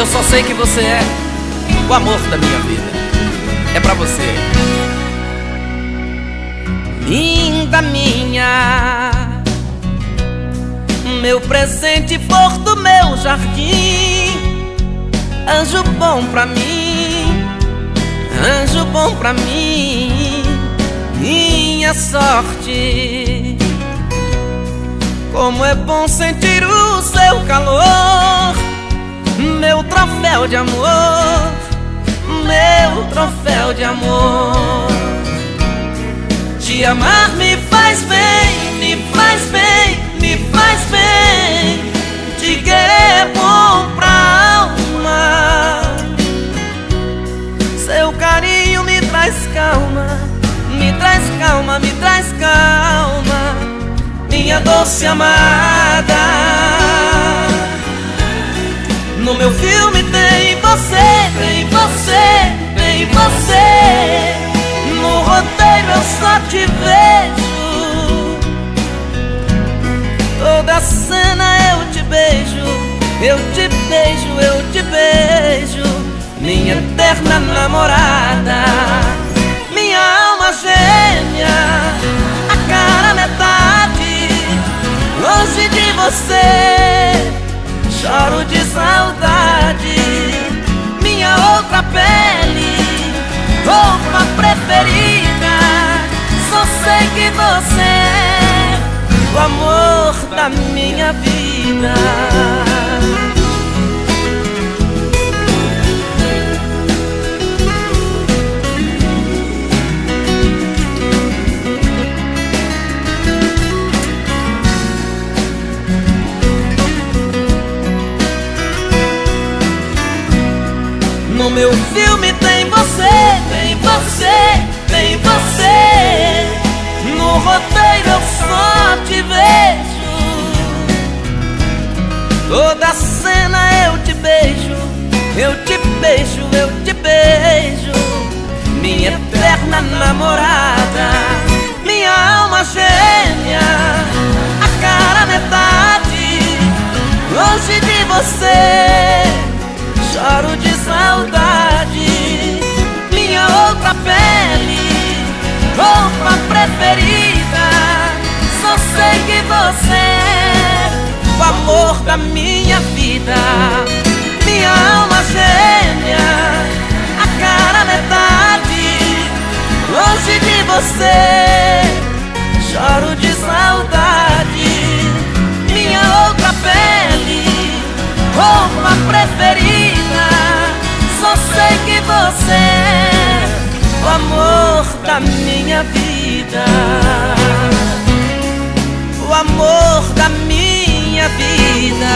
Eu só sei que você é o amor da minha vida. É pra você. Linda minha, meu presente, flor do meu jardim, anjo bom pra mim, anjo bom pra mim, minha sorte. Como é bom sentir o seu calor, meu troféu de amor, meu troféu de amor. Te amar me faz bem, me faz bem, me faz bem. Te querer é bom pra alma. Seu carinho me traz calma, me traz calma, me traz calma, minha doce amada. No meu filme tem você, tem você, tem você. No roteiro eu só te vejo, toda cena eu te beijo, eu te beijo, eu te beijo, minha eterna namorada, minha alma gêmea, a cara metade. Longe de você, choro de saudade, minha outra pele, roupa preferida. Só sei que você é o amor da minha vida. No meu filme tem você, tem você, tem você. No roteiro eu só te vejo, toda cena eu te beijo, eu te beijo, eu te beijo, minha eterna namorada, minha alma gêmea, a cara metade. Longe de você, choro de saudade, minha outra pele, roupa preferida. Só sei que você é o amor da minha vida, minha alma gêmea, a cara metade. Longe de você, choro de saudade, minha outra pele, roupa preferida. Só sei que você é o amor da minha vida, o amor da minha vida.